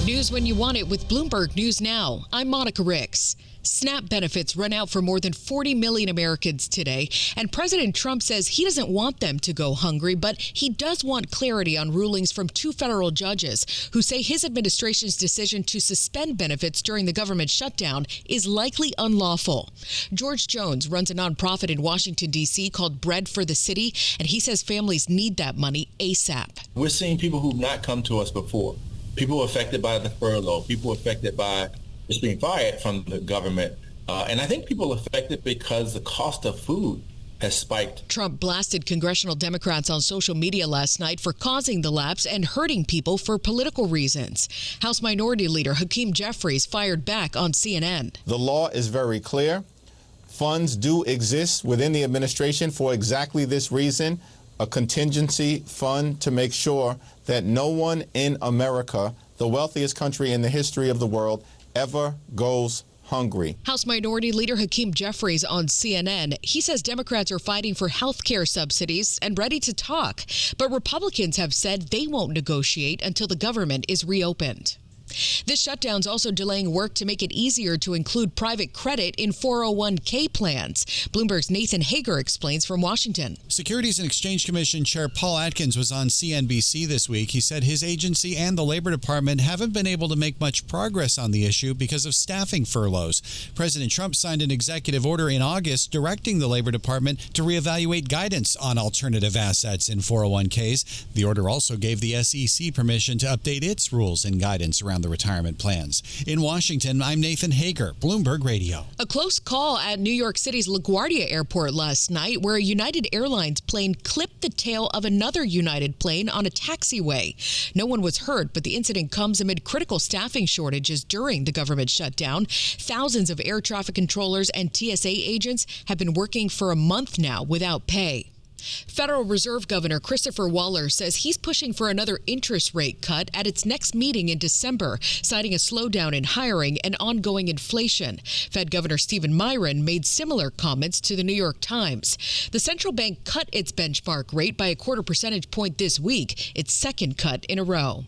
News when you want it with Bloomberg News Now. I'm Monica Ricks. SNAP benefits run out for more than 40 million Americans today, and President Trump says he doesn't want them to go hungry, but he does want clarity on rulings from two federal judges who say his administration's decision to suspend benefits during the government shutdown is likely unlawful. George Jones runs a nonprofit in Washington, D.C. called Bread for the City, and he says families need that money ASAP. We're seeing people who've not come to us before. People affected by the furlough, people affected by just being fired from the government. And I think people affected because the cost of food has spiked. Trump blasted congressional Democrats on social media last night for causing the lapse and hurting people for political reasons. House Minority Leader Hakeem Jeffries fired back on CNN. The law is very clear. Funds do exist within the administration for exactly this reason, a contingency fund to make sure that no one in America, the wealthiest country in the history of the world, ever goes hungry. House Minority Leader Hakeem Jeffries on CNN. He says Democrats are fighting for health care subsidies and ready to talk. But Republicans have said they won't negotiate until the government is reopened. This shutdown's also delaying work to make it easier to include private credit in 401k plans. Bloomberg's Nathan Hager explains from Washington. Securities and Exchange Commission Chair Paul Atkins was on CNBC this week. He said his agency and the Labor Department haven't been able to make much progress on the issue because of staffing furloughs. President Trump signed an executive order in August directing the Labor Department to reevaluate guidance on alternative assets in 401ks. The order also gave the SEC permission to update its rules and guidance around the retirement plans. In Washington, I'm Nathan Hager, Bloomberg Radio. A close call at New York City's LaGuardia Airport last night, where a United Airlines plane clipped the tail of another United plane on a taxiway. No one was hurt, but the incident comes amid critical staffing shortages during the government shutdown. Thousands of air traffic controllers and TSA agents have been working for a month now without pay. Federal Reserve Governor Christopher Waller says he's pushing for another interest rate cut at its next meeting in December, citing a slowdown in hiring and ongoing inflation. Fed Governor Stephen Miron made similar comments to the New York Times. The central bank cut its benchmark rate by a quarter percentage point this week, its second cut in a row.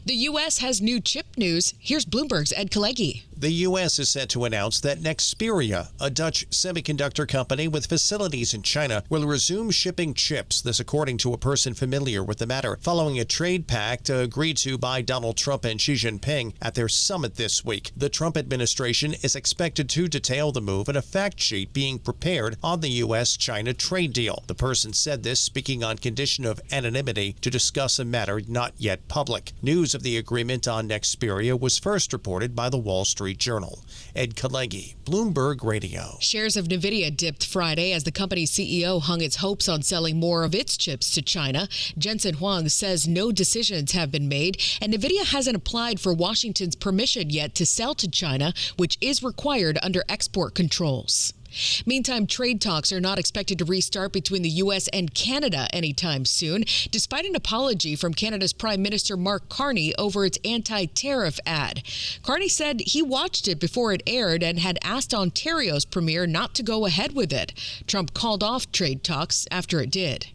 The U.S. has new chip news. Here's Bloomberg's Ed Kalegi. The U.S. is set to announce that Nexperia, a Dutch semiconductor company with facilities in China, will resume shipping chips. This according to a person familiar with the matter, following a trade pact agreed to by Donald Trump and Xi Jinping at their summit this week. The Trump administration is expected to detail the move in a fact sheet being prepared on the U.S.-China trade deal. The person said this speaking on condition of anonymity to discuss a matter not yet public. News of the agreement on Nexperia was first reported by the Wall Street Journal. Ed Kalegi, Bloomberg Radio. Shares of NVIDIA dipped Friday as the company's CEO hung its hopes on selling more of its chips to China. Jensen Huang says no decisions have been made, and NVIDIA hasn't applied for Washington's permission yet to sell to China, which is required under export controls. Meantime, trade talks are not expected to restart between the U.S. and Canada anytime soon, despite an apology from Canada's Prime Minister Mark Carney over its anti-tariff ad. Carney said he watched it before it aired and had asked Ontario's premier not to go ahead with it. Trump called off trade talks after it did.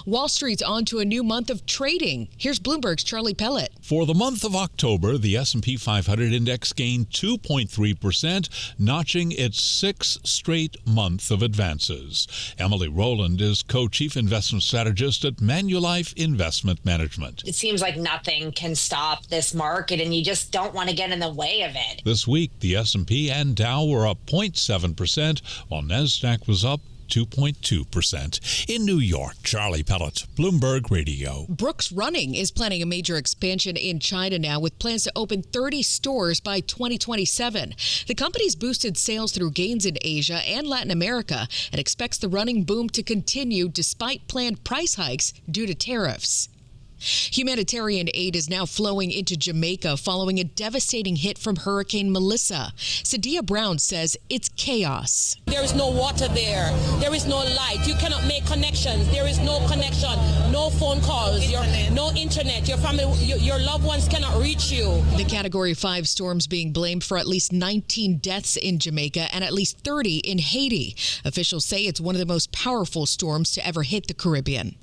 Wall Street's on to a new month of trading. Here's Bloomberg's Charlie Pellett. For the month of October, the S&P 500 index gained 2.3%, notching its sixth straight month of advances. Emily Rowland is co-chief investment strategist at Manulife Investment Management. It seems like nothing can stop this market, and you just don't want to get in the way of it. This week, the S&P and Dow were up 0.7%, while NASDAQ was up 2.2%. In New York, Charlie Pellett, Bloomberg Radio. Brooks Running is planning a major expansion in China now, with plans to open 30 stores by 2027. The company's boosted sales through gains in Asia and Latin America and expects the running boom to continue despite planned price hikes due to tariffs. Humanitarian aid is now flowing into Jamaica following a devastating hit from Hurricane Melissa. Sadia Brown says it's chaos. There is no water there. There is no light. You cannot make connections. There is no connection, no phone calls, no internet. Your family, your loved ones cannot reach you. The Category 5 storm's being blamed for at least 19 deaths in Jamaica and at least 30 in Haiti. Officials say it's one of the most powerful storms to ever hit the Caribbean.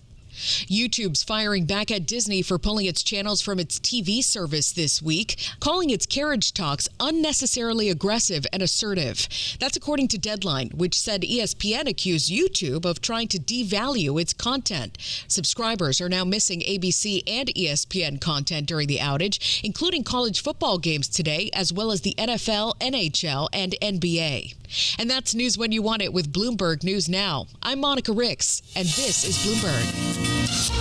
YouTube's firing back at Disney for pulling its channels from its TV service this week, calling its carriage talks unnecessarily aggressive and assertive. That's according to Deadline, which said ESPN accused YouTube of trying to devalue its content. Subscribers are now missing ABC and ESPN content during the outage, including college football games today, as well as the NFL, NHL, and NBA. And that's news when you want it with Bloomberg News Now. I'm Monica Ricks, and this is Bloomberg.